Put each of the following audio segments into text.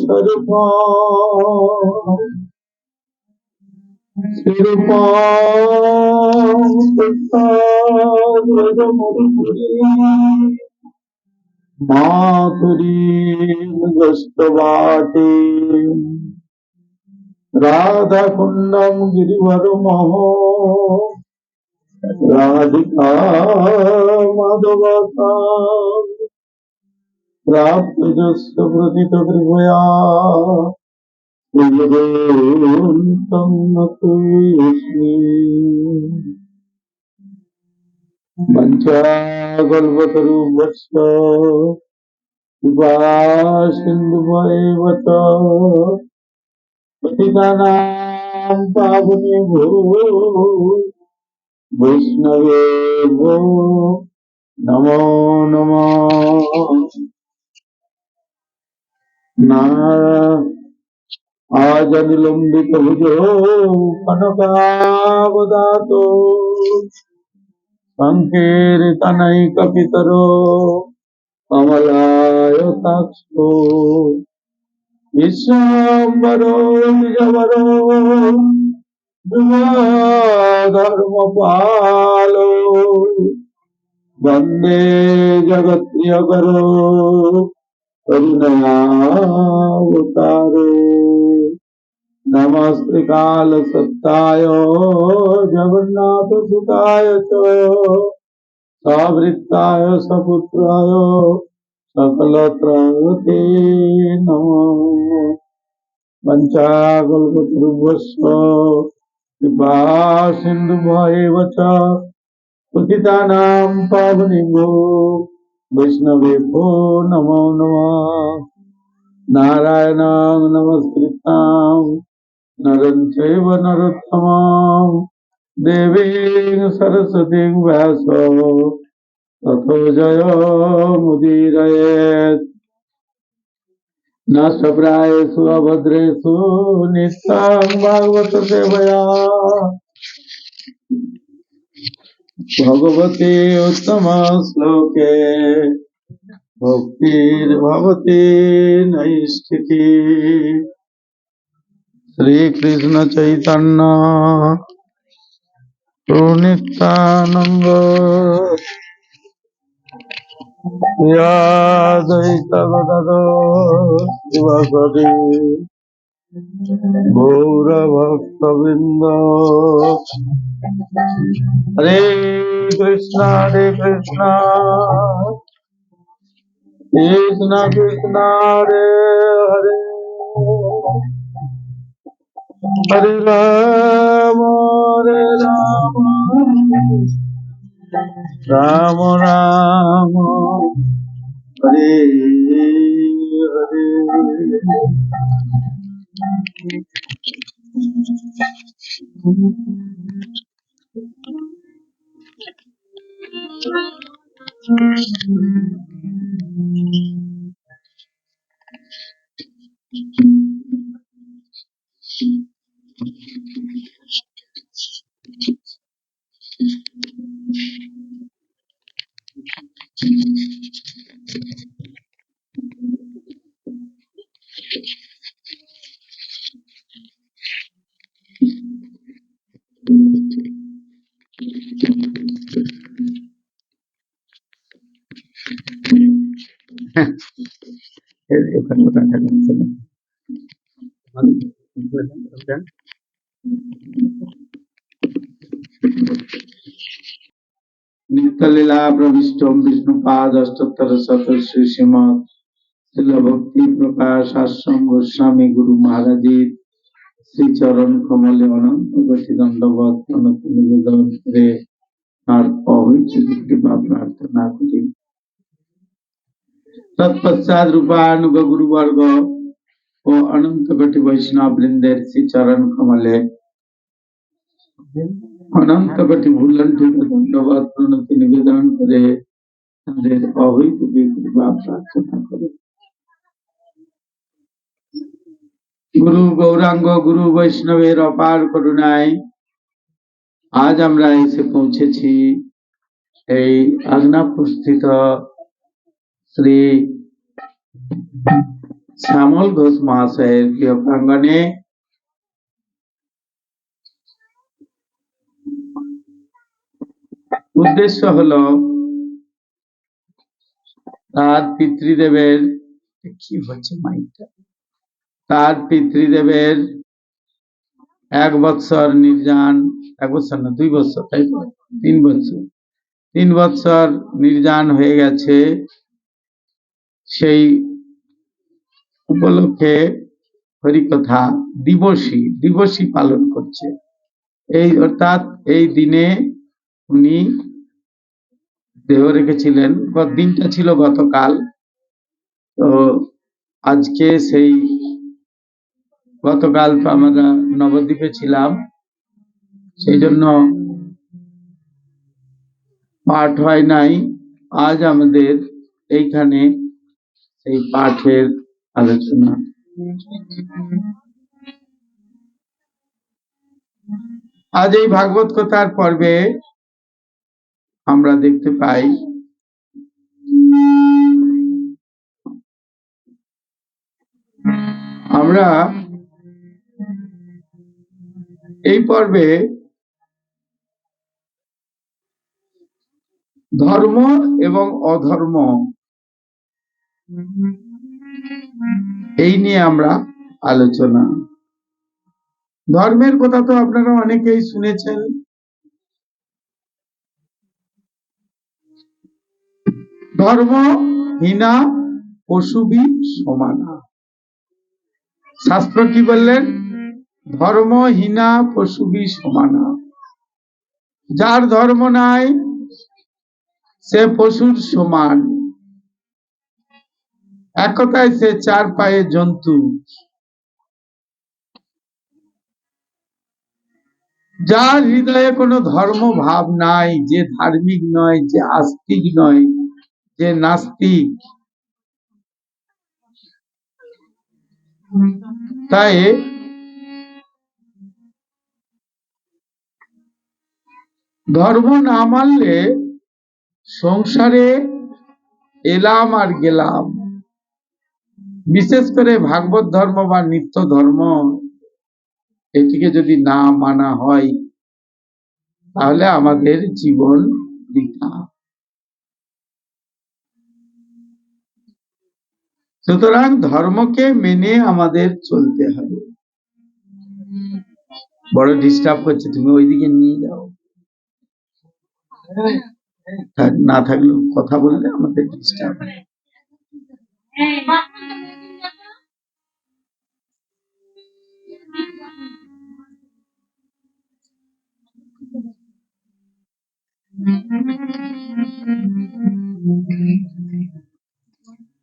स्वरूपम् माधुरीमगस्तवाटे राधाकुण्डं गिरिवरमहो राधिका माधवता प्राप्तजस्य प्रतितकृपया श्रीगोविन्दं नतोऽस्मि वञ्चाकल्पतरुभ्यश्च कृपासिन्धुभ्येव च पतितानां पावनेभ्यो वैष्णवेभ्यो नमो नमः। आजनिलम्बितभुजो कनकावदातो सङ्कीर्तनैकपितरो कमलायताक्षो विश्वाम्बरो द्विजवरो धर्मपालो वन्दे जगत्प्रियकरो करुणयावतारो नमस्ते कालसत्ताय जगन्नाथसुताय च सवृत्ताय सपुत्राय सकलत्रायते नमः। वञ्चाकल्पतरुभ्यश्च कृपासिन्धुभ्येव च पतितानां पावनेभ्यो वैष्णवेभ्यो नमो नमः। नारायणं नमस्कृत्य नरं चैव नरोत्तमं देवीं सरस्वतीं व्यासो ततो जयमुदीरयेत्। नष्टप्रायेषु अभद्रेषु नित्यं भागवत सेवया भगवते उत्तम श्लोके भक्तिर्भवति नैष्ठिकी। श्री कृष्ण चैतन्य नित्यानंद द्वैत गदाधर शिवासादि गौरभक्तवृंद। हरे कृष्णा कृष्ण कृष्ण हरे हरे हरे राम राम राम हरे हरे। नित्यलीला प्रविष्टम विष्णुपादस्तोत्र श्री श्रीमद् श्रील भक्ति प्रकाश आश्रम गोस्वामी गुरु महाराज श्री चरण कमले अनंत गति दंडवत प्रणति निवेदन करे और पवित्र कृपा प्रार्थना करी। तत्पश्चात रूपानुग गुरुवर्ग और अनंत गति वैष्णव वृंदेर श्री चरण कमले अनंत गति भूलंठ दंडवत प्रणति निवेदन करे তাদের অবৈধ কৃপা প্রার্থনা করে। গুরু গৌরাঙ্গ গুরু বৈষ্ণবের অপার করুণায় আজ আমরা এসে পৌঁছেছি এই আজনাপুরস্থিত শ্রী শ্যামল ঘোষ মহাশয়ের প্রিয় প্রাঙ্গণে উদ্দেশ্য হলো তার পিতৃদেবের কি হচ্ছে মাইকটা, তার পিতৃদেবের 1 বৎসর নির্যান, 1 বৎসর না 2 বৎসর, তাই তো 3 বৎসর নির্যান হয়ে গেছে। সেই উপলক্ষে হরিকথা দিবসী পালন করছে। এই অর্থাৎ এই দিনে উনি দেহ রেখেছিলেন, দিনটা ছিল গতকাল। তো আজকে সেই গতকাল তো আমরা নবদ্বীপে ছিলাম, সেই জন্য পাঠ হয় নাই। আজ আমাদের এইখানে এই পাঠের আলোচনা। আজ এই ভাগবত কথার পর্বে আমরা দেখতে পাই আমরা এই পর্বে ধর্ম এবং অধর্ম এই নিয়ে আমরা আলোচনা। ধর্মের কথা তো আপনারা অনেকেই শুনেছেন। ধর্ম হীনা পশুবি সমানা। শাস্ত্র কি বললেন? ধর্ম হীনা পশুবি সমানা। যার ধর্ম নাই সে পশুর সমান, এক কথায় সে 4 পায়ে জন্তু। যার হৃদয়ে কোনো ধর্ম ভাব নাই, যে ধার্মিক নয়, যে আস্তিক নয়, যে নাস্তিক, তাই ধর্ম না মানলে সংসারে এলাম আর গেলাম। বিশেষ করে ভাগবত ধর্ম বা নিত্য ধর্ম, এটিকে যদি না মানা হয় তাহলে আমাদের জীবন বৃথা। সুতরাং ধর্মকে মেনে আমাদের চলতে হবে। বড় ডিস্টার্ব করছে, তুমি ওইদিকে নিয়ে যাও। না থাকলেও কথা বললে আমাদের ডিস্টার্ব।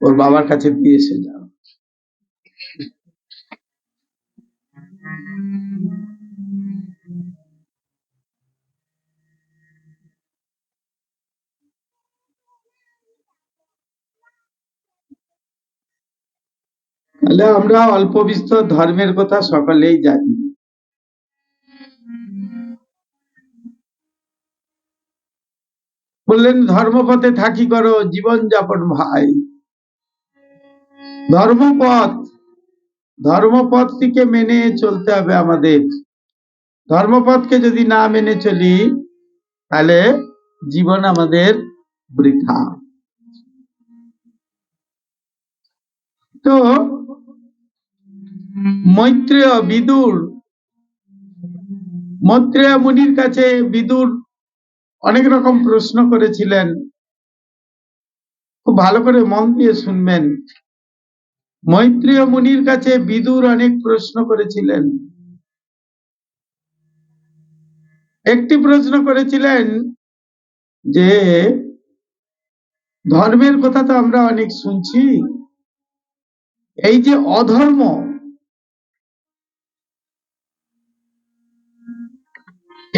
ওর বাবার কাছে দিয়ে এসে যাও। তাহলে আমরা অল্প বিস্তর ধর্মের কথা সকলেই জানি। বললেন ধর্মপথে থাকি করো জীবন যাপন ভাই। ধর্মপথটিকে মেনে চলতে হবে আমাদের। ধর্মপথকে যদি না মেনে চলি তাহলে জীবন আমাদের বৃথা। তো মৈত্রেয় মুনির কাছে বিদুর অনেক রকম প্রশ্ন করেছিলেন। খুব ভালো করে মন দিয়ে শুনবেন। মৈত্রেয় মুনির কাছে বিদুর অনেক প্রশ্ন করেছিলেন। একটি প্রশ্ন করেছিলেন যে ধর্মের কথা তো আমরা অনেক শুনছি, এই যে অধর্ম,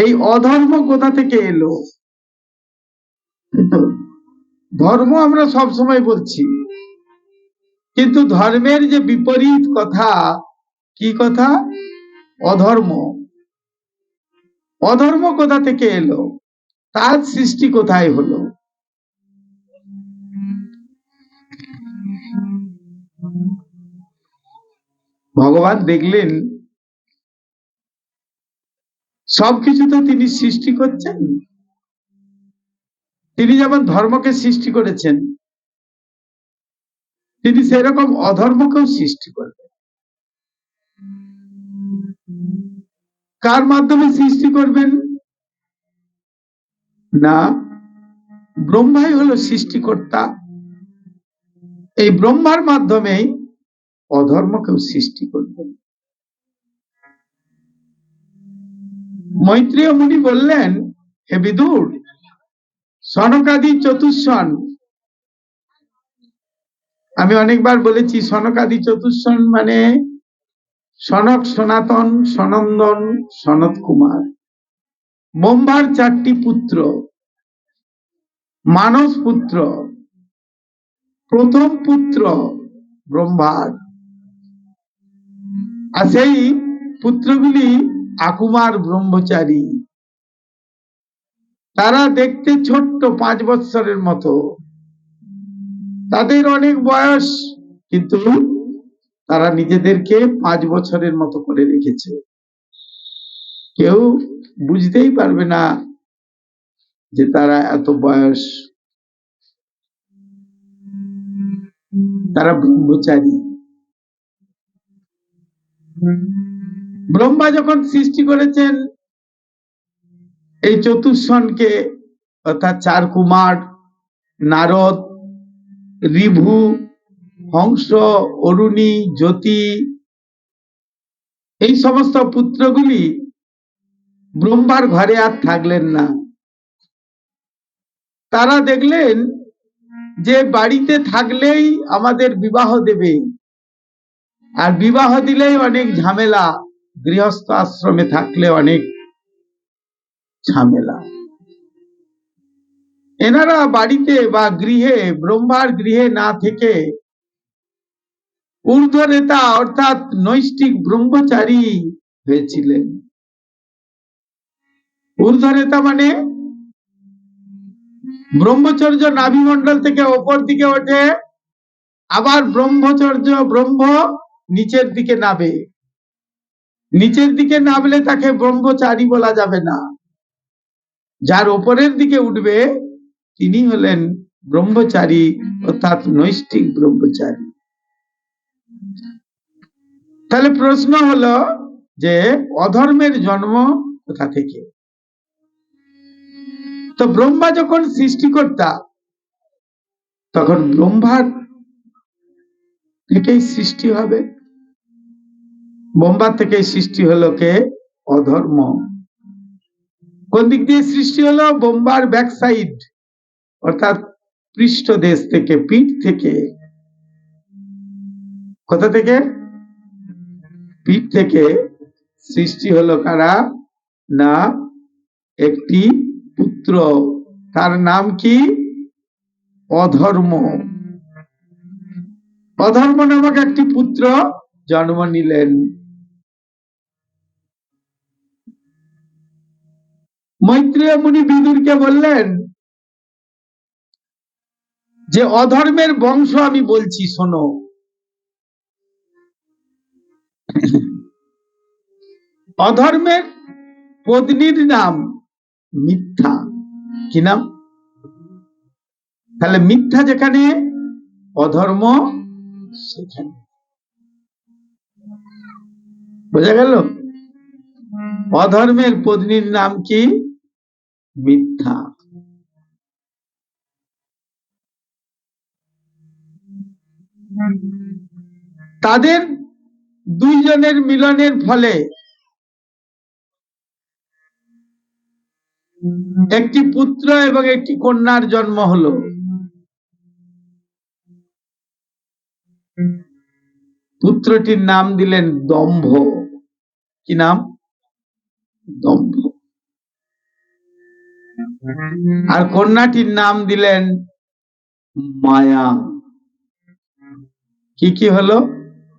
এই অধর্ম কোথা থেকে এলো? ধর্ম আমরা সব সময় বলছি, কিন্তু ধর্মের যে বিপরীত কথা, কি কথা? অধর্ম। অধর্ম কোথা থেকে এলো? তার সৃষ্টি কোথায় হলো? ভগবান দেখলেন সবকিছু তো তিনি সৃষ্টি করছেন, তিনি যেমন ধর্মকে সৃষ্টি করেছেন তিনি সেরকম অধর্মকেও সৃষ্টি করবেন। কার মাধ্যমে সৃষ্টি করবেন? না, ব্রহ্মাই হলো সৃষ্টিকর্তা, এই ব্রহ্মার মাধ্যমেই অধর্মকেও সৃষ্টি করবেন। মৈত্রেয় মুনি বললেন, হে বিদুর, সনকাদি চতুষ্ষণ, আমি অনেকবার বলেছি সনকাদি চতুষ্ষণ মানে সনক, সনাতন, সনন্দন, সনত কুমার, ব্রহ্মার 4টি পুত্র, মানস পুত্র, প্রথম পুত্র ব্রহ্মার, আর সেই পুত্রগুলি আকুমার ব্রহ্মচারী। তারা দেখতে ছোট্ট, 5 বৎসরের মতো, তাদের অনেক বয়স, কিন্তু তারা নিজেদেরকে 5 বছরের মতো করে রেখেছে। কেউ বুঝতেই পারবে না যে তারা এত বয়স, তারা ব্রহ্মচারী। ব্রহ্মা যখন সৃষ্টি করেছেন এই চতুষ্ষণকে, অর্থাৎ 4 কুমার, নারদ, ঋভু, হংস, অরুণী, জ্যোতি, এই সমস্ত পুত্রগুলি ব্রহ্মার ঘরে আর থাকলেন না। তারা দেখলেন যে বাড়িতে থাকলেই আমাদের বিবাহ দেবে, আর বিবাহ দিলেই অনেক ঝামেলা, গৃহস্থ আশ্রমে থাকলে অনেক ঝামেলা। এনারা বাড়িতে বা গৃহে, ব্রহ্মার গৃহে না থেকে ঊর্ধ্বরেতা অর্থাৎ নৈষ্ঠিক ব্রহ্মচারী হয়েছিলেন। ঊর্ধ্বরেতা মানে ব্রহ্মচর্য নাভিমণ্ডল থেকে ওপর দিকে ওঠে, আবার ব্রহ্মচর্য ব্রহ্ম নিচের দিকে নামে। নিচের দিকে নামলে তাকে ব্রহ্মচারী বলা যাবে না, যার ওপরের দিকে উঠবে তিনি হলেন ব্রহ্মচারী, অর্থাৎ নৈষ্ঠিক ব্রহ্মচারী। তাহলে প্রশ্ন হলো যে অধর্মের জন্ম কোথা থেকে? তো ব্রহ্মা যখন সৃষ্টিকর্তা, তখন ব্রহ্মার থেকেই সৃষ্টি হবে। ব্রহ্মার থেকেই সৃষ্টি হলো কে? অধর্ম। কোন দিক দিয়ে সৃষ্টি হলো? ব্রহ্মার ব্যাক সাইড, অর্থাৎ পৃষ্ঠদেশ থেকে, পিঠ থেকে। কোথা থেকে? পিঠ থেকে সৃষ্টি হলো কারা? না, একটি পুত্র, তার নাম কি? অধর্ম। অধর্ম নামক একটি পুত্র জন্ম নিলেন। মৈত্রেয় মুনি বিদুরকে বললেন যে অধর্মের বংশ আমি বলছি, শোনো। অধর্মের পত্নীর নাম মিথ্যা। কি নাম? তাহলে মিথ্যা যেখানে, অধর্ম সেখানে। বোঝা গেল? অধর্মের পত্নীর নাম কি? মিথ্যা। তাদের দুইজনের মিলনের ফলে একটি পুত্র এবং একটি কন্যার জন্ম হলো। পুত্রটির নাম দিলেন দম্ভ। কি নাম? দম্ভ। আর কন্যাটির নাম দিলেন মায়া। কি কি হলো?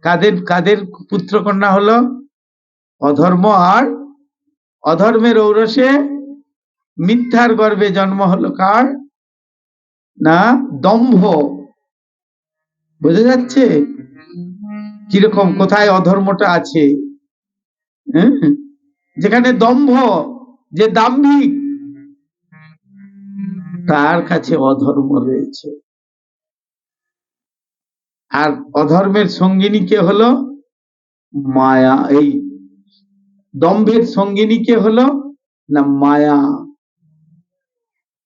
কাদের কাদের পুত্র কন্যা হলো? অধর্ম আর অধর্মের ঔরসে মিথ্যার গর্ভে জন্ম হলো কার? না, দম্ভ। বোঝা যাচ্ছে? কিরকম, কোথায় অধর্মটা আছে? হ্যাঁ, যেখানে দম্ভ, যে দাম্ভিক, তার কাছে অধর্ম রয়েছে। আর অধর্মের সঙ্গিনী কে হলো? মায়া। এই দম্ভের সঙ্গিনী কে হলো? না মায়া।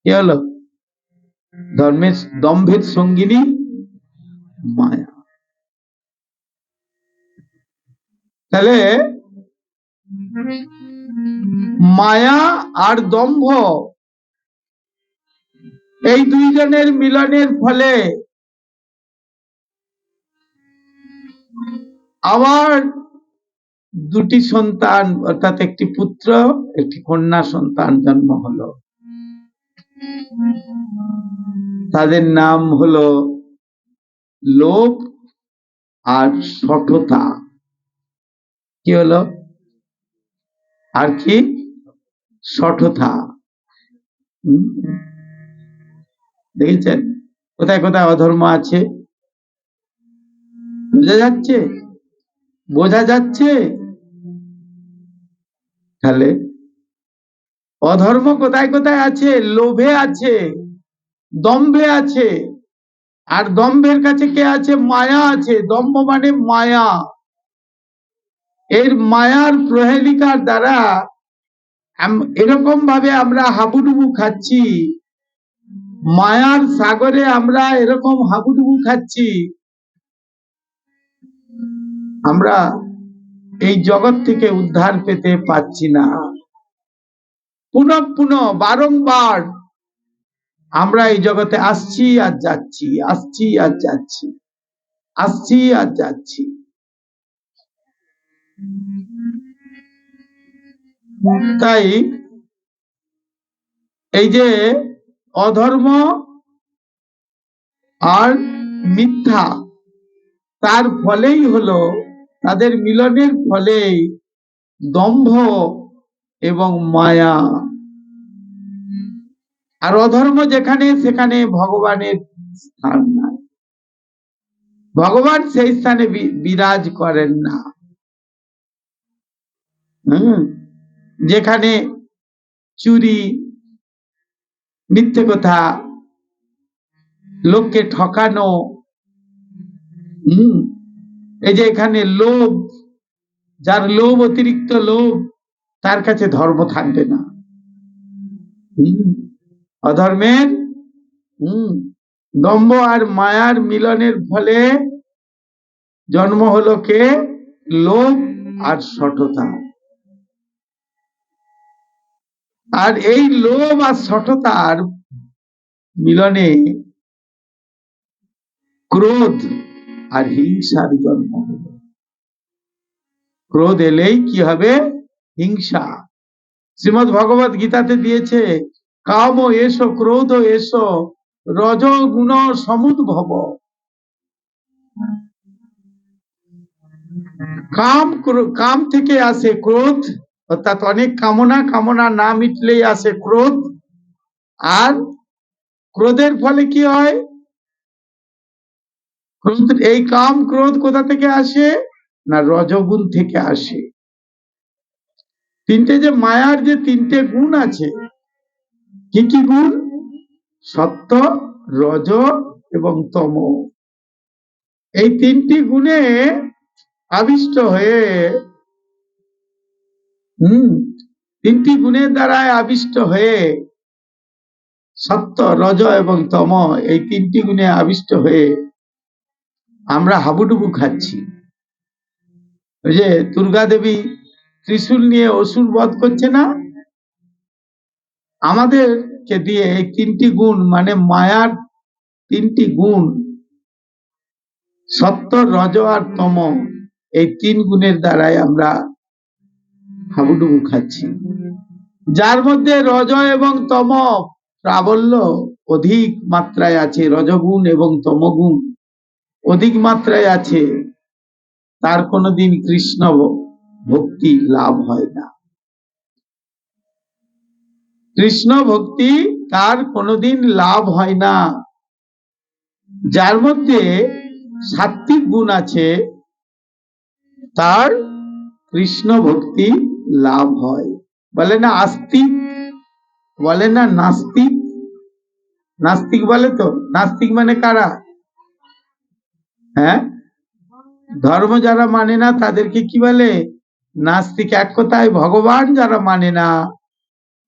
কে হলো? দম্ভের সঙ্গিনী মায়া। তাহলে মায়া আর দম্ভ, এই দুইজনের মিলনের ফলে আবার দুটি সন্তান, অর্থাৎ একটি পুত্র একটি কন্যা সন্তান জন্ম হলো। তাদের নাম হলো লোভ আর শঠতা। কি হলো? আর কি? শঠতা। দেখেছেন কোথায় কোথায় অধর্ম আছে? বোঝা যাচ্ছে? বোঝা যাচ্ছে? তাহলে অধর্ম কোথায় কোথায় আছে? লোভে আছে, দম্ভে আছে। আর দম্ভের কাছে কে আছে? মায়া আছে। দম্ভ মানে মায়া। এর মায়ার প্রহেলিকার দ্বারা এরকম ভাবে আমরা হাবুডুবু খাচ্ছি, মায়ার সাগরে আমরা এরকম হাবুডুবু খাচ্ছি, আমরা এই জগৎ থেকে উদ্ধার পেতে পাচ্ছি না। পুনঃ পুনঃ বারংবার আমরা এই জগতে আসছি আর যাচ্ছি, আসছি আর যাচ্ছি, আসছি আর যাচ্ছি। তাই এই যে অধর্ম আর মিথ্যা, তার ফলেই হলো, তাদের মিলনের ফলেই দম্ভ এবং মায়া। আর অধর্ম যেখানে, সেখানে ভগবানের স্থান নাই। ভগবান সেই স্থানে বিরাজ করেন না। যেখানে চুরি, মিথ্যে কথা, লোককে ঠকানো, এই যে এখানে লোভ, যার লোভ, অতিরিক্ত লোভ, তার কাছে ধর্ম থাকবে না। অধর্মের দম্ভ আর মায়ার মিলনের ফলে জন্ম হলো কে? লোভ আর শঠতা। আর এই লোভ আর শঠতার মিলনে ক্রোধ আর হিংসার জন্ম হলো। ক্রোধ এলেই কি হবে? হিংসা। শ্রীমদ্ ভগবত গীতাতে দিয়েছে, কাম এসো ক্রোধ এসো রজগুণ সমুদ্ভব। কাম থেকে আসে ক্রোধ, অর্থাৎ অনেক কামনা, কামনা না মিটলেই আসে ক্রোধ। আর ক্রোধের ফলে কি হয়? এই কাম ক্রোধ কোথা থেকে আসে? না রজগুণ থেকে আসে। তিনটে যে মায়ার যে তিনটে গুণ আছে, কি কি গুণ? সত্য, রজ এবং তম। এই তিনটি গুণে আবিষ্ট হয়ে, তিনটি গুণের দ্বারা আবিষ্ট হয়ে, সত্য, রজ এবং তম, এই তিনটি গুণে আবিষ্ট হয়ে আমরা হাবুডুবু খাচ্ছি। ওই যে দুর্গা দেবী ত্রিশূল নিয়ে অসুর বধ করছে না, আমাদেরকে দিয়ে এই তিনটি গুণ, মানে মায়ার তিনটি গুণ, সত্য, রজ আর তম, এই তিন গুণের দ্বারাই আমরা হাবুডুবু খাচ্ছি। যার মধ্যে রজ এবং তম প্রাবল্য অধিক মাত্রায় আছে, রজগুণ এবং তমগুণ অধিক মাত্রায় আছে, তার কোনোদিন কৃষ্ণ ভক্তি লাভ হয় না। কৃষ্ণ ভক্তি তার কোনোদিন লাভ হয় না। যার মধ্যে সাত্বিক গুণ আছে, তার কৃষ্ণ ভক্তি লাভ হয়। বলে না আস্তিক, বলে না নাস্তিক। নাস্তিক বলে তো, নাস্তিক মানে কারা? হ্যাঁ, ধর্ম যারা মানে না তাদেরকে কি বলে? নাস্তিক। এক কথায় ভগবান যারা মানে না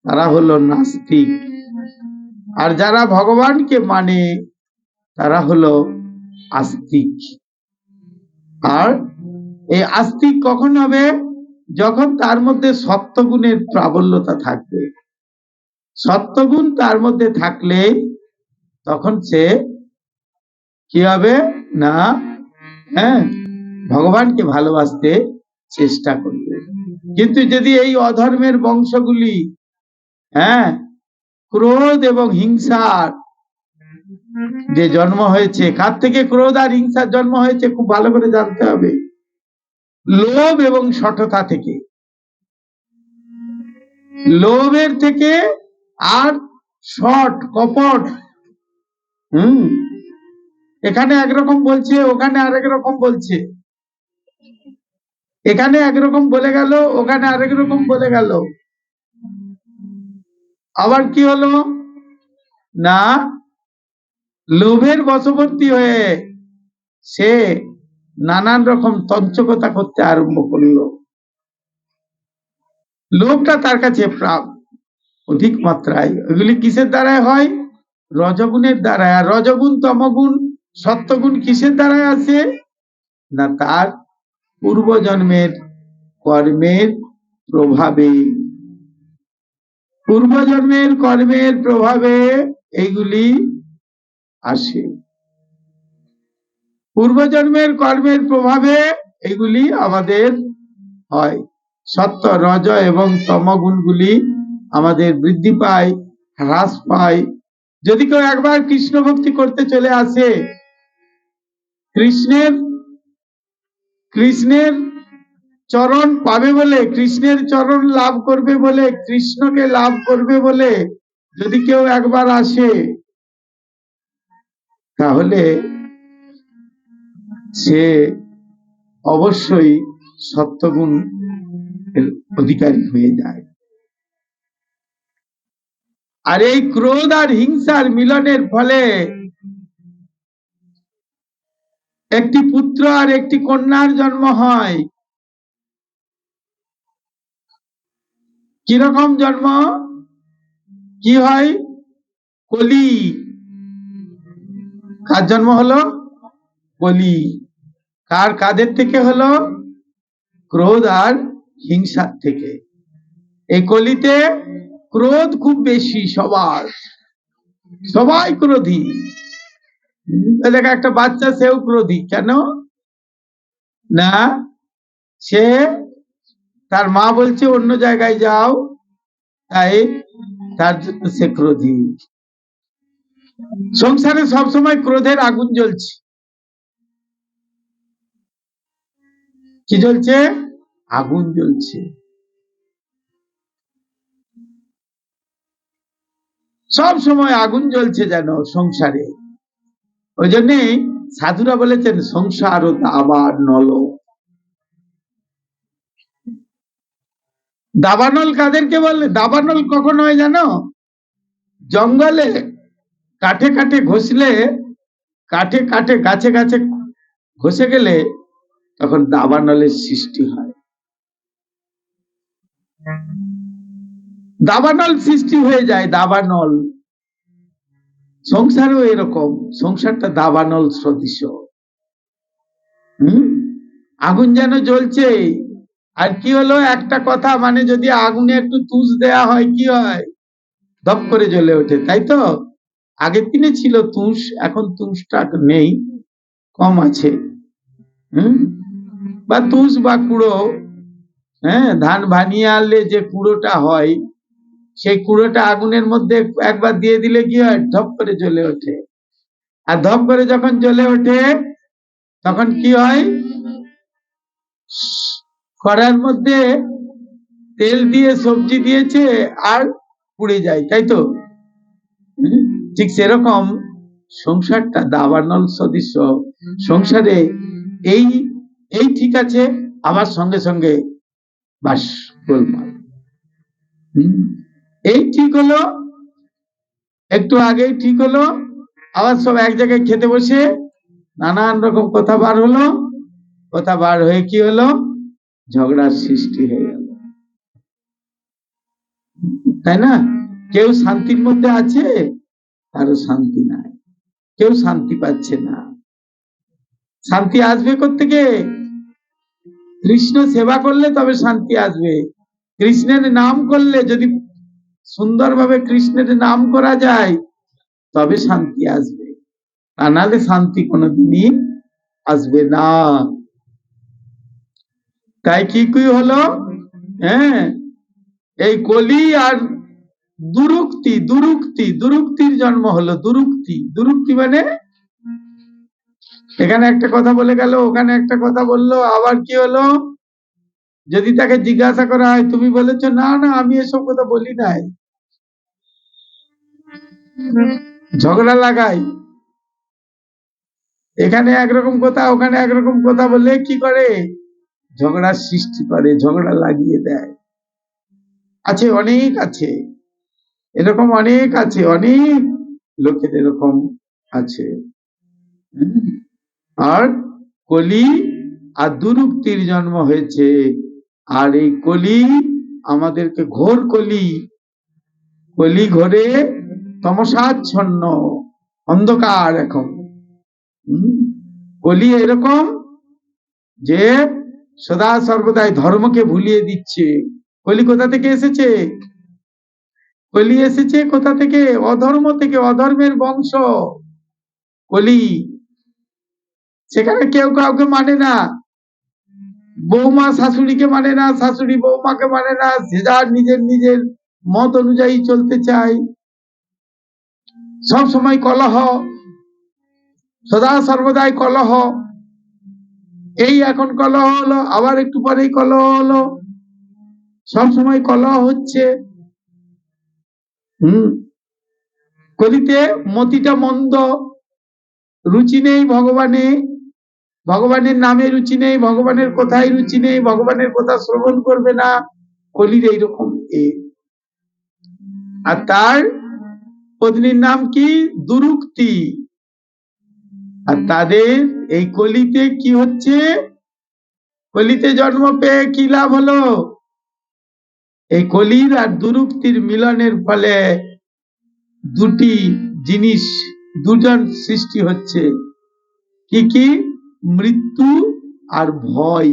তারা হলো নাস্তিক, আর যারা ভগবানকে মানে তারা হলো আস্তিক। আর এই আস্তিক কখন হবে? যখন তার মধ্যে সত্যগুণের প্রাবল্যতা থাকবে। সত্যগুণ তার মধ্যে থাকলে তখন সে কি হবে না, হ্যাঁ, ভগবানকে ভালোবাসতে চেষ্টা করবে। কিন্তু যদি এই অধর্মের বংশগুলি, হ্যাঁ, ক্রোধ এবং হিংসার যে জন্ম হয়েছে, কার থেকে ক্রোধ আর হিংসার জন্ম হয়েছে খুব ভালো করে জানতে হবে। লোভ এবং শঠতা থেকে, লোভের থেকে, আর শঠ কপট। এখানে একরকম বলছে, ওখানে আরেক রকম বলছে। এখানে একরকম বলে গেল, ওখানে আরেক রকম বলে গেল। আবার কি হলো না, লোভের বশবর্তী হয়ে সে নানান রকম তঞ্চকতা করতে আরম্ভ করলো। লোভটা তার কাছে অধিক মাত্রায়। ওইগুলি কিসের দ্বারায় হয়? রজগুণের দ্বারায়। আর রজগুণ, তমগুণ, সত্যগুণ কিসের দ্বারায় আছে না, তার পূর্বজন্মের কর্মের প্রভাবে। পূর্বজন্মের কর্মের প্রভাবে এইগুলি আসে। পূর্বজন্মের কর্মের প্রভাবে এগুলি আমাদের হয়। সত্য, রজ এবং তমগুণগুলি আমাদের বৃদ্ধি পায়, হ্রাস পায়। যদি কেউ একবার কৃষ্ণ ভক্তি করতে চলে আসে, কৃষ্ণের চরণ পাবে বলে, কৃষ্ণের চরণ লাভ করবে বলে, কৃষ্ণকে লাভ করবে বলে যদি কেউ একবার আসে, তাহলে সে অবশ্যই সত্যগুণ অধিকারী হয়ে যায়। আর এই ক্রোধ আর হিংসার মিলনের ফলে একটি পুত্র আর একটি কন্যার জন্ম হয়। কিরকম জন্ম? কি হয়? কলি। কার জন্ম হলো? কলি। কাদের থেকে হলো? ক্রোধ আর হিংসার থেকে। এই কলিতে ক্রোধ খুব বেশি, সবাই ক্রোধী। দেখা একটা বাচ্চা, সেও ক্রোধী। কেন না, সে তার মা বলছে অন্য জায়গায় যাও, তাই তার জন্য সে ক্রোধী। সংসারে সবসময় ক্রোধের আগুন জ্বলছে। কি জ্বলছে? আগুন জ্বলছে। সব সময় আগুন জ্বলছে যেন সংসারে। ওই জন্যই সাধুরা বলেছেন সংসার ও দাবার নল। দাবানল কাদেরকে বলে? দাবানল কখন হয় জানো? জঙ্গলে কাঠে কাঠে ঘষলে, গাছে গাছে ঘষে গেলে তখন দাবানলের সৃষ্টি হয়। দাবানল সৃষ্টি হয়ে যায়, দাবানল। সংসারও এরকম, সংসারটা দাবানল সদৃশ। আগুন যেন জ্বলছে। আর কি হলো, একটা কথা, মানে যদি আগুনে একটু তুষ দেয়া হয়, কি হয়? ধপ করে জ্বলে ওঠে, তাই তো? আগের দিনে ছিল তুষ, এখন তুষটা নেই, কম আছে। বা তুষ বা কুড়ো, হ্যাঁ, ধান ভানিয়ে আনলে যে কুড়োটা হয়, সেই কুড়োটা আগুনের মধ্যে একবার দিয়ে দিলে কি হয়? ধপ করে জ্বলে ওঠে। আর ধপ করে যখন জ্বলে ওঠে তখন কি হয়? কড়ার মধ্যে তেল দিয়ে সবজি দিয়েছে আর পুড়ে যায়, তাই তো? ঠিক সেরকম সংসারটা দাবানল সদৃশ। সংসারে এই ঠিক আছে, আবার সঙ্গে সঙ্গে বাস গোলমাল। এই ঠিক হলো, একটু আগেই ঠিক হলো, আবার সব এক জায়গায় খেতে বসে নানান রকম কথা বার হলো, কথা বার হয়ে কি হলো, ঝগড়ার সৃষ্টি হয়ে গেল, তাই না? কেউ শান্তির মধ্যে আছে, কারো শান্তি নাই, কেউ শান্তি পাচ্ছে না। শান্তি আসবে কোত্থেকে? কৃষ্ণ সেবা করলে তবে শান্তি আসবে। কৃষ্ণের নাম করলে, যদি সুন্দরভাবে কৃষ্ণের নাম করা যায় তবে শান্তি আসবে, তা নাহলে শান্তি কোনোদিনই আসবে না। তাই কি কি হলো? হ্যাঁ, এই কলি আর দুরুক্তি, দুরুক্তির জন্ম হলো। দুরুক্তি মানে এখানে একটা কথা বলে গেল, ওখানে একটা কথা বললো, আবার কি হলো, যদি তাকে জিজ্ঞাসা করা হয় তুমি বলেছো না না আমি এসব কথা বলি নাই, ঝগড়া লাগাই, এখানে একরকম কথা ওখানে একরকম কথা বলে কি করে, ঝগড়ার সৃষ্টি করে, ঝগড়া লাগিয়ে দেয়। আছে, অনেক আছে এরকম, অনেক আছে, অনেক লোকের এরকম আছে। আর কলি আর দুরুক্তির জন্ম হয়েছে। আর এই কলি আমাদেরকে, ঘোর কলি, কলি ঘোরে তমসাচ্ছন্ন অন্ধকার। এখন কলি এরকম যে সদা সর্বদাই ধর্মকে ভুলিয়ে দিচ্ছে। কলি কোথা থেকে এসেছে? কলি এসেছে কোথা থেকে? অধর্ম থেকে, অধর্মের বংশ কলি। সেখানে কেউ কাউকে মানে না, বৌমা শাশুড়িকে মানে না, শাশুড়ি বৌমাকে মানে না, যে যার নিজের নিজের মত অনুযায়ী চলতে চায়, সব সময় কলহ, সদা সর্বদাই কলহ। এই এখন কলহ হলো, আবার একটু পরেই কলহ হলো, সব সময় কলহ হচ্ছে। কলিতে মতিটা মন্দ, রুচি নেই ভগবানে, ভগবানের নামে রুচি নেই, ভগবানের কথায় রুচি নেই, ভগবানের কথা শ্রবণ করবে না, কলির এইরকম আর তার পত্নীর নাম কি? দুরুক্তি। আর তাদের এই কলিতে কি হচ্ছে? কলিতে জন্ম পেয়ে কি লাভ হলো? এই কলির আর দুরুক্তির মিলনের ফলে দুটি জিনিস, দুজন সৃষ্টি হচ্ছে। কি কি? মৃত্যু আর ভয়।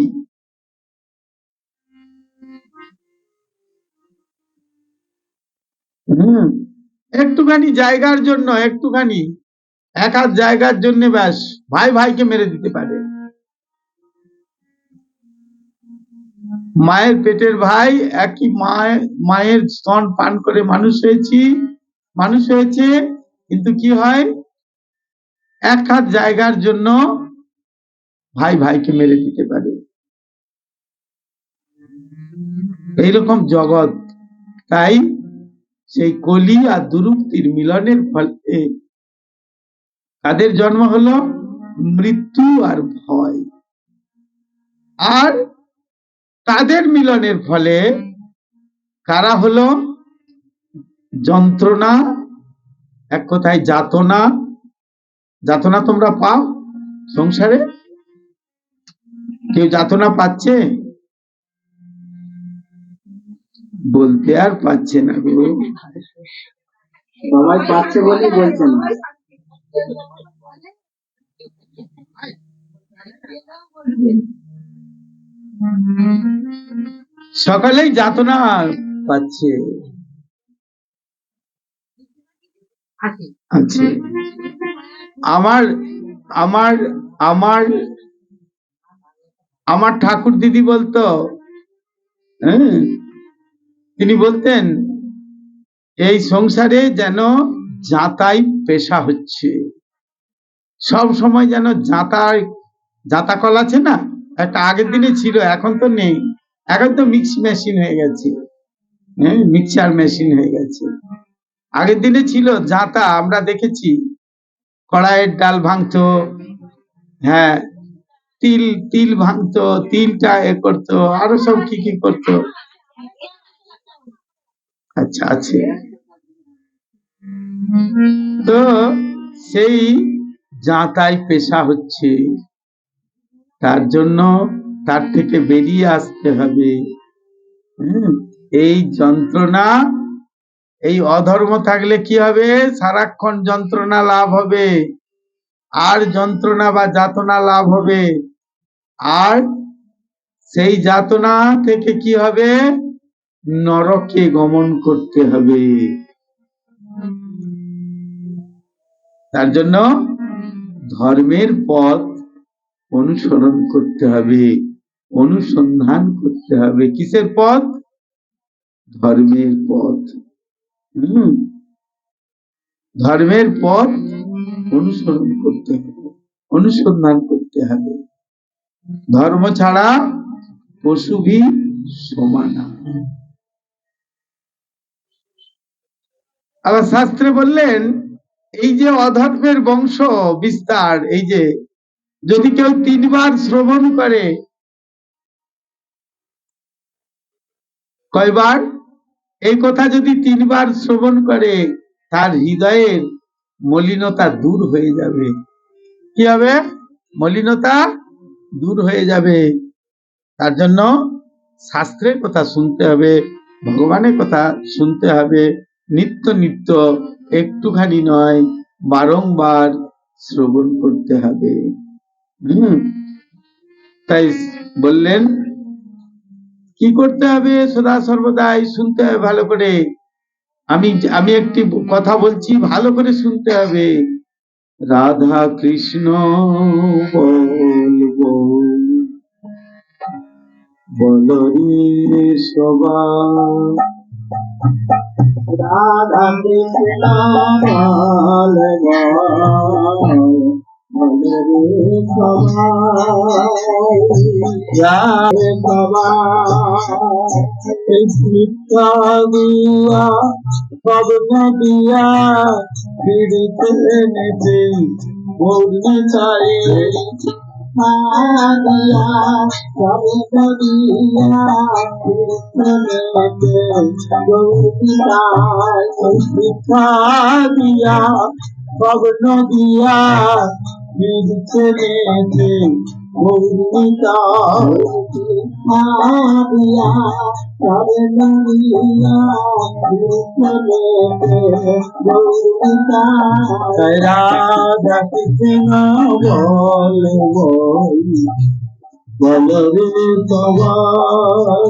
একটুখানি জায়গার জন্য, একটুখানি এক হাত জায়গার জন্য ব্যাস ভাই ভাইকে মেরে দিতে পারে। মায়ের পেটের ভাই, একই মায়ের স্তন পান করে মানুষ হয়েছে, কিন্তু কি হয়, এক হাত জায়গার জন্য ভাই ভাইকে মেরে দিতে পারে। এইরকম জগৎ। তাই সেই কলি আর দুরুক্তির মিলনের ফলে কাদের জন্ম হলো? মৃত্যু আর ভয়। আর তাদের মিলনের ফলে কারা হলো? যন্ত্রণা, এক কথায় যাতনা। যাতনা তোমরা পাও সংসারে? কেউ যাতনা পাচ্ছে? বলতে আর পাচ্ছে না গো, সবাই পাচ্ছে বলে বলছে না। সকলেই যাতনা পাচ্ছে। আছে। আমার আমার আমার আমার ঠাকুর দিদি বলতো, তিনি বলতেন এই সংসারে যেন যাতাই পেশা হচ্ছে, সব সময় যেন যাতা কল আছে না, একটা আগের দিনে ছিল, এখন তো নেই, এখন তো মিক্সি মেশিন হয়ে গেছে, মিক্সচার মেশিন হয়ে গেছে। আগের দিনে ছিল যাতা, আমরা দেখেছি কড়াইয়ের ডাল ভাঙতো, হ্যাঁ, তিল তিল ভাঙতো, তিলটা করতো, আরো সব কি কি করতো। আচ্ছা আছে। তো সেই যাতাই পেশা হচ্ছে, তার জন্য তার থেকে বেরিয়ে আসতে হবে। এই যন্ত্রণা, এই অধর্ম থাকলে কি হবে, সারাক্ষণ যন্ত্রণা লাভ হবে, আর যন্ত্রণা বা যাতনা লাভ হবে, আর সেই যাতনা থেকে কি হবে, নরকে গমন করতে হবে। তার জন্য ধর্মের পথ অনুসরণ করতে হবে, অনুসন্ধান করতে হবে। কিসের পথ? ধর্মের পথ। ধর্মের পথ অনুসরণ করতে হবে, অনুসন্ধান করতে হবে। ধর্ম ছাড়া পশু ভি সমান। আবার শাস্ত্রে বললেন, এই যে অধর্মের বংশ বিস্তার, এই যে যদি কেউ 3 বার শ্রবণ করে, কয়বার? এই কথা যদি 3 বার শ্রবণ করে, তার হৃদয়ের মলিনতা দূর হয়ে যাবে। কি হবে? মলিনতা দূর হয়ে যাবে। তার জন্য শাস্ত্রের কথা শুনতে হবে, ভগবানের কথা শুনতে হবে, নিত্য নিত্য, একটুখানি নয়, বারংবার শ্রবণ করতে হবে। তাই বললেন কি করতে হবে, সদা সর্বদাই শুনতে হবে ভালো করে। আমি একটি কথা বলছি, ভালো করে শুনতে হবে। রাধা কৃষ্ণ বলবো, বলরে সবাই, রাধা কৃষ্ণ বলবো, বলরে সবাই, শিক্ষা দিয়া ভগ্ন দিয়া ফিরিতে নেতে বলতে চাই, শিক্ষা দিয়া ভগ্ন দিয়া ফিরিতে নেতে গৌরিতা, রাধা কৃষ্ণ বলবো, বলরে সবাই,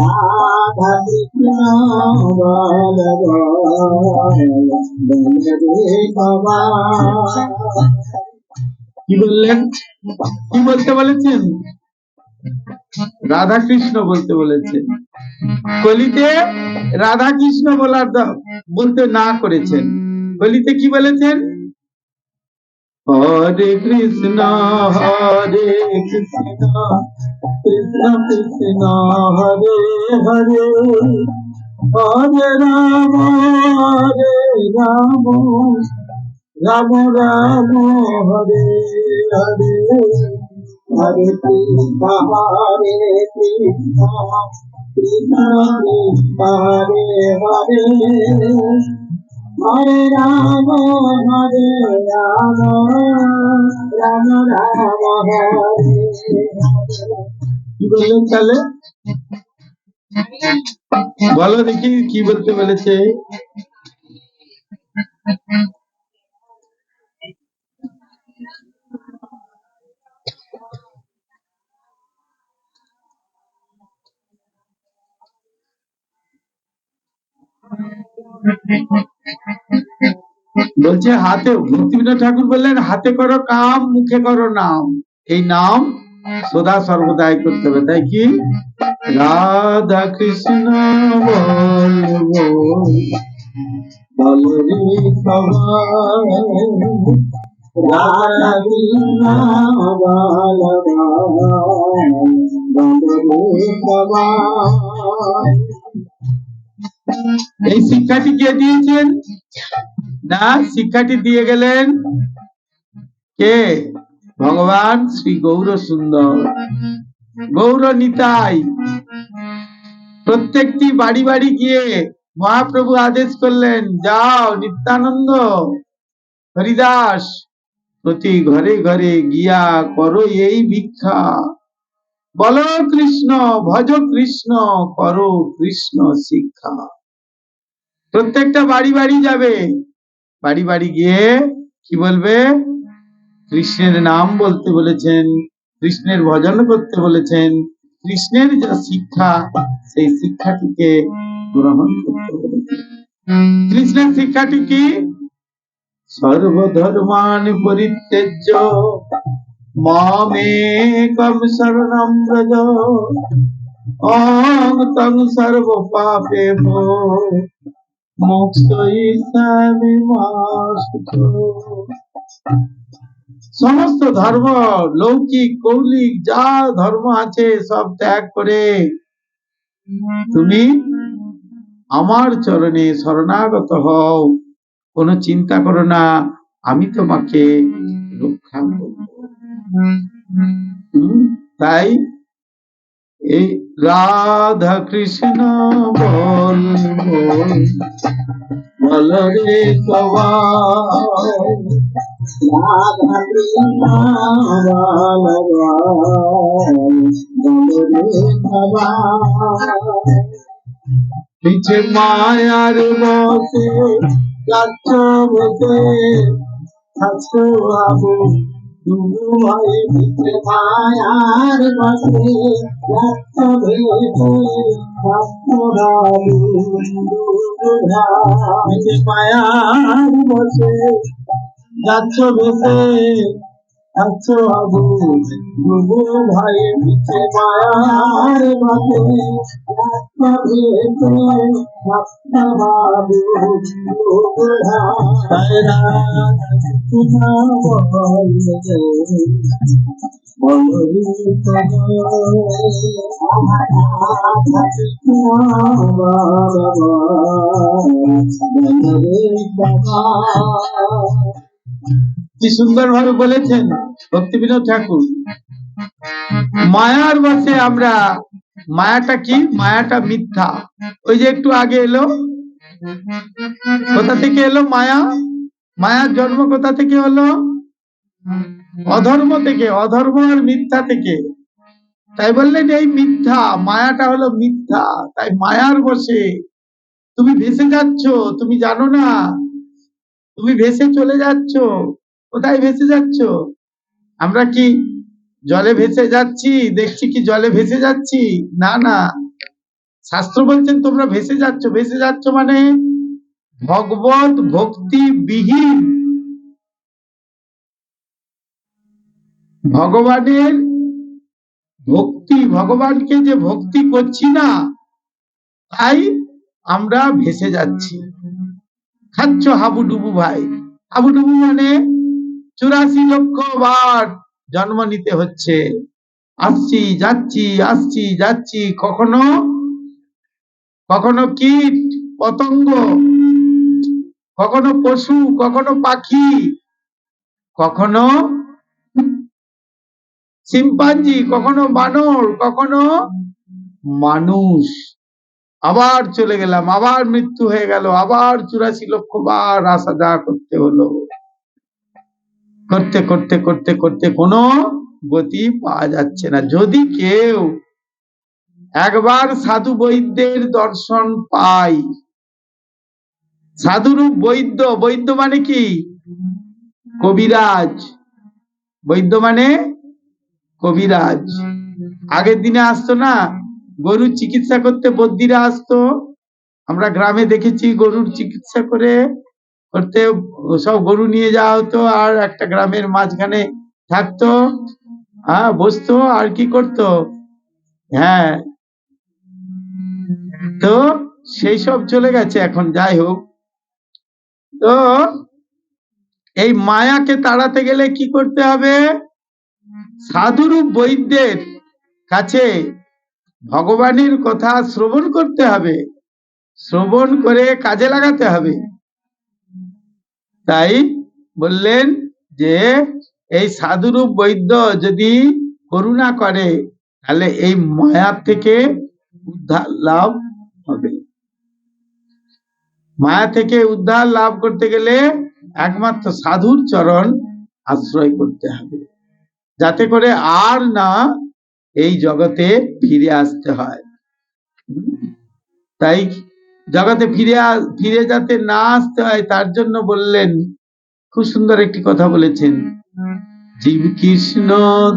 রাধা কৃষ্ণ বলবো, বলরে সবাই। কি বললেন? কি বলতে বলেছেন? রাধা কৃষ্ণ বলতে বলেছেন। কলিতে রাধা কৃষ্ণ বলতে না করেছেন, কলিতে কি বলেছেন? হরে কৃষ্ণ হরে কৃষ্ণ, কৃষ্ণ কৃষ্ণ হরে হরে, হরে রাম রাম রাম হরে হরে, হরে কৃষ্ণ কৃষ্ণ কৃষ্ণ হরে হরে, হরে রাম রাম রাম হরে। কি বললেন তাহলে? বলো দেখি কি বলতে বলেছে। বলছে হাতে, ভক্তিবিনোদ ঠাকুর বললেন হাতে করো কাম, মুখে করো নাম। এই নাম সদা সর্বদাই করতে হবে। তাই কি রাধা কৃষ্ণ বলবো, বলরে সবাই, রাধা কৃষ্ণ বলবো, বলরে সবাই। এই শিক্ষাটি কে দিয়েছেন? না, শিক্ষাটি দিয়ে গেলেন কে? ভগবান শ্রী গৌর সুন্দর, গৌর নিতাই। প্রত্যেকটি বাড়ি বাড়ি গিয়ে মহাপ্রভু আদেশ করলেন, যাও নিত্যানন্দ, হরিদাস, প্রতি ঘরে ঘরে গিয়া করো এই ভিক্ষা, বলো কৃষ্ণ, ভজ কৃষ্ণ, করো কৃষ্ণ শিক্ষা। প্রত্যেকটা বাড়ি বাড়ি যাবে, বাড়ি বাড়ি গিয়ে কি বলবে? কৃষ্ণের নাম বলতে বলেছেন, কৃষ্ণের ভজন করতে বলেছেন, কৃষ্ণের যা শিক্ষা সেই শিক্ষাটিকে গ্রহণ করতে বলেছেন। কৃষ্ণের শিক্ষাটি কি? সর্বধর্মান পরিত্যজ্য মামেকং শরণং ব্রজ, অহং ত্বং সর্ব পাপেভ্যো মোক্ষয়িষ্যামি মা শুচো। সমস্ত ধর্ম, লৌকিক কৌলিক যা ধর্ম আছে সব ত্যাগ করে তুমি আমার চরণে শরণাগত হও, কোনো চিন্তা করো না, আমি তোমাকে রক্ষা করব। তাই এই রাধা কৃষ্ণ বল বল, বল রে সবাই, রাধা কৃষ্ণ বল বল, বল রে সবাই। পিছে মায়ার বসে যাচ্ছ বসে, থাকছ বাবু দুবু ভাই, পিছে মায়ার বসে যাচ্ছ ভেসে, থাকছ বাবু দুবু ভাই। পিছে মায়ার বসে যাচ্ছ ভেসে, থাকছ বাবু দুবু ভাই, পিছে মায়ার বসে যাচ্ছ ভেসে, থাকছ বাবু দুবু ভাই। কি সুন্দর ভাবে বলেছেন ভক্তিবিনোদ ঠাকুর। মায়ার বশে আমরা, মায়াটা কি? মায়াটা মিথ্যা। ওই যে একটু আগে এলো, কোথা থেকে এলো মায়া? মায়ার জন্ম কোথা থেকে হলো? অধর্ম থেকে, অধর্ম আর মিথ্যা থেকে। তাই বললেন এই মিথ্যা, মায়াটা হলো মিথ্যা। তাই মায়ার বশে তুমি ভেসে যাচ্ছ, তুমি জানো না, তুমি ভেসে চলে যাচ্ছ। কোথায় ভেসে যাচ্ছ? আমরা কি জলে ভেসে যাচ্ছি? দেখছি কি জলে ভেসে যাচ্ছি? না না, শাস্ত্র বলছেন তোমরা ভেসে যাচ্ছ। ভেসে যাচ্ছ মানে ভগবত ভক্তি বিহীন, ভগবানের ভক্তি, ভগবানকে যে ভক্তি করছি না, তাই আমরা ভেসে যাচ্ছি। খাচ্ছ হাবুডুবু ভাই। হাবুডুবু মানে 84 লক্ষ বার জন্ম নিতে হচ্ছে। আসছি যাচ্ছি, আসছি যাচ্ছি, কখনো কখনো কীট পতঙ্গ, কখনো পশু, কখনো পাখি, কখনো শিম্পাঞ্জি, কখনো বানর, কখনো মানুষ। আবার চলে গেলাম, আবার মৃত্যু হয়ে গেল, আবার 84 লক্ষ বার আসা যাওয়া করতে হলো। করতে করতে করতে করতে কোনো গতি পাওয়া যাচ্ছে না। যদি কেউ একবার সাধু বৈদ্যের দর্শন পায়, সাধুরূপ বৈদ্য, বৈদ্য মানে কি? কবিরাজ। বৈদ্য মানে কবিরাজ। আগের দিনে আসতো না, গরুর চিকিৎসা করতে বদ্যিরা আসতো। আমরা গ্রামে দেখেছি গরুর চিকিৎসা করতে সব গরু নিয়ে যাওয়া হতো, আর একটা গ্রামের মাঝখানে থাকতো, বসতো আর কি করতো। হ্যাঁ, তো সেই সব চলে গেছে এখন। যাই হোক, তো এই মায়াকে তাড়াতে গেলে কি করতে হবে? সাধুরূপ বৈদ্যের কাছে ভগবানের কথা শ্রবণ করতে হবে, শ্রবণ করে কাজে লাগাতে হবে। তাই বললেন যে এই সাধুরূপ বৈদ্য যদি করুণা করে তাহলে এই মায়া থেকে উদ্ধার লাভ হবে। মায়া থেকে উদ্ধার লাভ করতে গেলে একমাত্র সাধুর চরণ আশ্রয় করতে হবে, যাতে করে আর না এই জগতে ফিরে আসতে হয়। তাই জগতে ফিরে যাতে না আসতে হয় তার জন্য বললেন, খুব সুন্দর একটি কথা বলেছেন, জীব কৃষ্ণ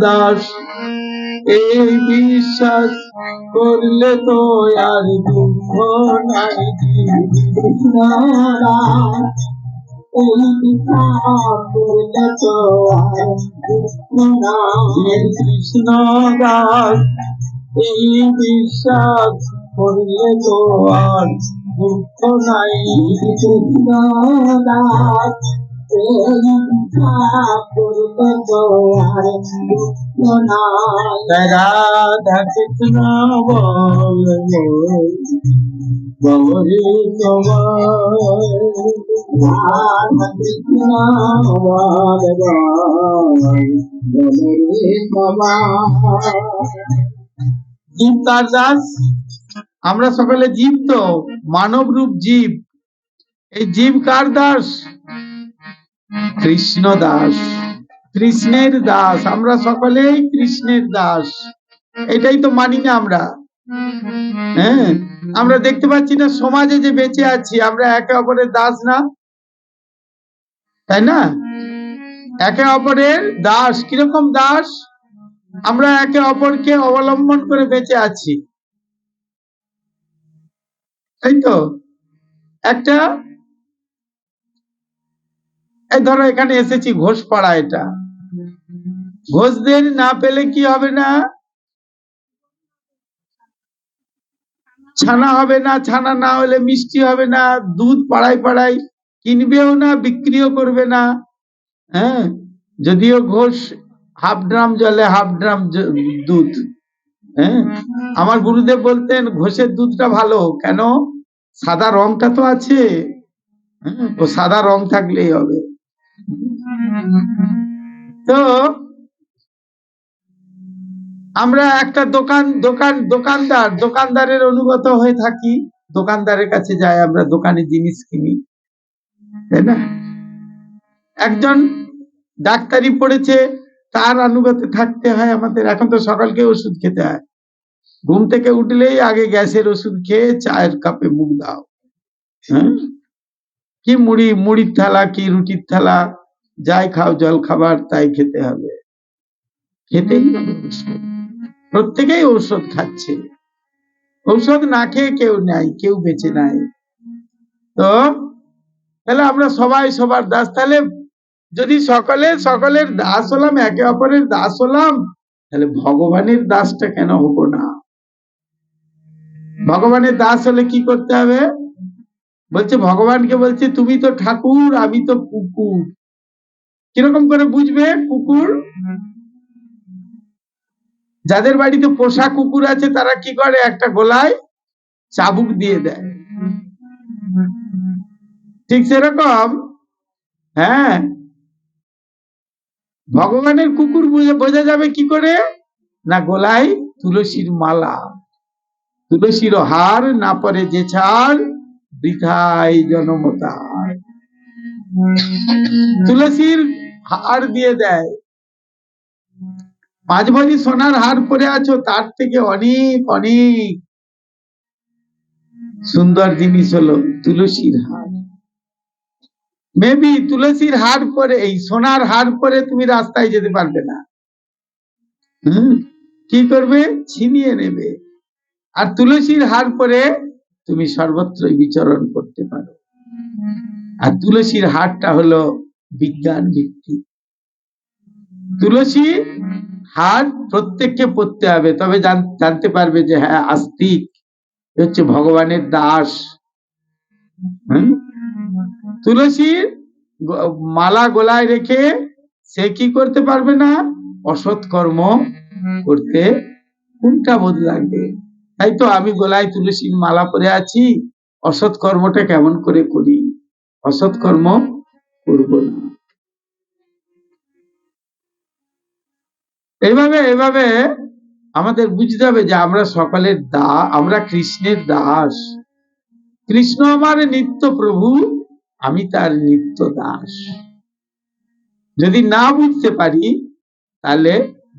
দাস এই বিশ্বাস করলে তো আর দুঃখ নাই। জীব কৃষ্ণ দাস এই বিশ্বাস করলে তো আর দুঃখ নাই। কৃষ্ণ দাস এই বিশ্বাস করলে তো আর দুঃখ নাই। কৃষ্ণ দাস রাধা কৃষ্ণ বল গৌরী রাধা কৃষ্ণ বল জীব কার দাস? আমরা সকলে জীব, তো মানব রূপ জীব। এই জীব কার দাস? কৃষ্ণ দাস, কৃষ্ণের দাস। আমরা সকলেই কৃষ্ণের দাস, এটাই তো মানি না আমরা। হ্যাঁ, আমরা দেখতে পাচ্ছি না সমাজে যে বেঁচে আছি আমরা একে অপরের দাস না, তাই না? একে অপরের দাস। কিরকম দাস? আমরা একে অপরকে অবলম্বন করে বেঁচে আছি, তাই তো? একটা এই ধরো এখানে এসেছি ঘোষপাড়া, এটা ঘোষদের না পেলে কি হবে না? ছানা হবে না, ছানা না হলে মিষ্টি হবে না, দুধ পাড়ায় পাড়ায় কিনবেও না, বিক্রিও করবে না। হ্যাঁ, যদিও ঘোষ হাফ ড্রাম জলে হাফ ড্রাম দুধ। হ্যাঁ, আমার গুরুদেব বলতেন ঘোষের দুধটা ভালো, কেন? সাদা রংটা তো আছে, ও সাদা রং থাকলেই হবে। তো আমরা একটা দোকানদারের অনুগত হয়ে থাকি, দোকানদারের কাছে যাই, আমরা দোকানে জিনিস কিনি, তাই না? একজন ডাক্তারি পড়েছে, তার অনুগত থাকতে হয় আমাদের। এখন তো সকালকে ওষুধ খেতে হয়, ঘুম থেকে উঠলেই আগে গ্যাসের ওষুধ খেয়ে চায়ের কাপে মুখ দাও। হ্যাঁ, কি মুড়ির থালা কি রুটির থালা, যাই খাও, জল খাবার তাই খেতে হবে, খেতেই হবে। প্রত্যেকেই ঔষধ খাচ্ছে, ঔষধ না খেয়ে কেউ নাই, কেউ বেঁচে নাই। তো তাহলে আমরা সবাই সবার দাস। তাহলে যদি সকলের দাস হলাম, একে অপরের দাস হলাম, তাহলে ভগবানের দাসটা কেন হবো না? ভগবানের দাস হলে কি করতে হবে? বলছে, ভগবানকে বলছে তুমি তো ঠাকুর, আমি তো কুকুর। কিরকম করে বুঝবে কুকুর? যাদের বাড়িতে পোষা কুকুর আছে তারা কি করে, একটা গলায় চাবুক দিয়ে দেয়, ঠিক সেরকম। হ্যাঁ, ভগবানের কুকুর বোঝা যাবে কি করে? না, গলায় তুলসীর মালা, তুলসীর হার না পরে যে ছাড় বৃথাই জনমতার। তুলসীর হার দিয়ে দেয়। 5 ভরি সোনার হার পরে আছো, তার থেকে অনেক অনেক সুন্দর জিনিস হলো তুলসীর হার। মেবি তুলসীর হার পরে, এই সোনার হার পরে তুমি রাস্তায় যেতে পারবে না। কি করবে? ছিনিয়ে নেবে। আর তুলসীর হার পরে তুমি সর্বত্রই বিচরণ করতে পারো। আর তুলসীর হারটা হলো বিজ্ঞান ভিত্তিক। তুলসী হার প্রত্যেককে পড়তে হবে, তবে জানতে পারবে যে হ্যাঁ আস্তিক, হচ্ছে ভগবানের দাস। তুলসীর মালা গলায় রেখে সে কি করতে পারবে না? অসৎ কর্ম করতে কোনটা বোধ লাগবে। তাই তো আমি গলায় তুলসীর মালা পরে আছি, অসৎ কর্মটা কেমন করে করি? অসৎ কর্ম করব না। এইভাবে এইভাবে আমাদের বুঝতে হবে যে আমরা সকলের আমরা কৃষ্ণের দাস। কৃষ্ণ আমার নিত্য প্রভু, আমি তার নিত্য দাস। যদি না বুঝতে পারি তাহলে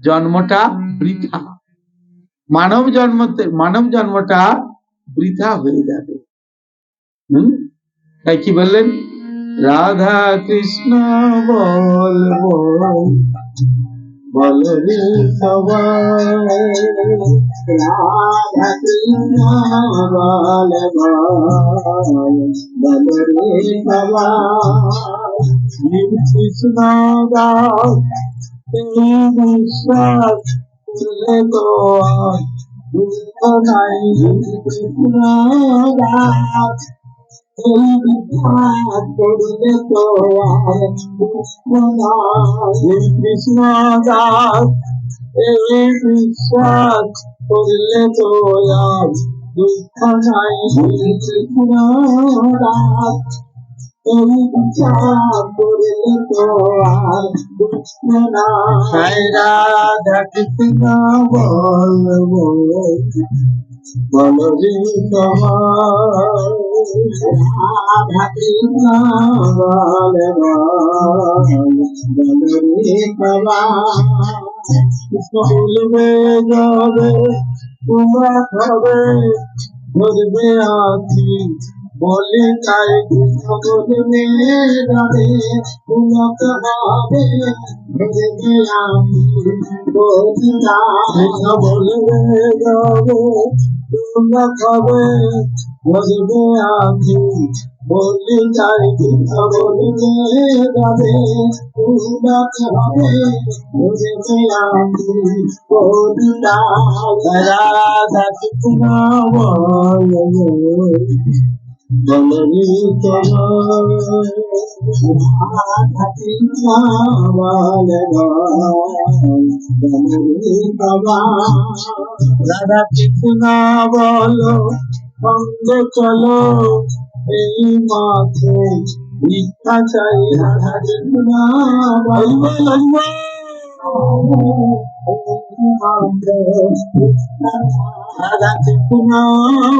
জন্মটা বৃথা, মানব জন্মটা বৃথা হয়ে যাবে। তাই কি বললেন? রাধা কৃষ্ণ বল বল বল রে সবাই, রাধা কৃষ্ণ বল বল বল রে সবাই, কৃষ্ণ দাস এই বিশ্বাস করলে তো আর দুঃখ নাই। কৃষ্ণ দাস এই বিশ্বাস করলে তো আর দুঃখ নাই। কৃষ্ণ দাস এই বিশ্বাস করলে তো আর দুঃখ নাই। কৃষ্ণ দাস এই বিশ্বাস করলে তো আর দুঃখ নাই। রাধা কৃষ্ণ বল বল বল রে সবাই, রাধা কৃষ্ণ বল বল বল রে সবাই। কৃষ্ণ বলবে যাবে তোমরা খাবে, ধরবে আছি বলে তাই। কৃষ্ণ বলবে যাবে তোমাকে হবে, ধরবে আমি বলি না। কৃষ্ণ বলবে যাবে তোমরা খাবে, ধরবে আমি বলি তাই। কৃষ্ণ বলবে যাবে তোমাকে হবে, ধরবে আমি বলি না। রাধা কৃষ্ণ বল বল রে সবাই, রাধা কৃষ্ণ বল বল বল রে সবাই। রাধা কৃষ্ণ বলো সঙ্গে চলো এই মাঠে ভিক্ষা চাই। রাধা কৃষ্ণ বল বল রাধা কৃষ্ণ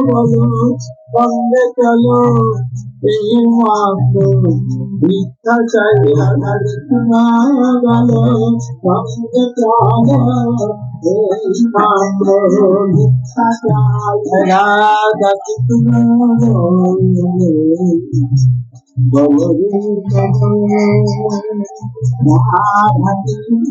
বলো সঙ্গে চলো এই মাত্র ভিক্ষা চাই। রাধা কৃষ্ণ বলো সঙ্গে চলো এই মাত্র ভিক্ষা চাই। রাধা কৃষ্ণ বলো রে সবাই, রাধা কৃষ্ণ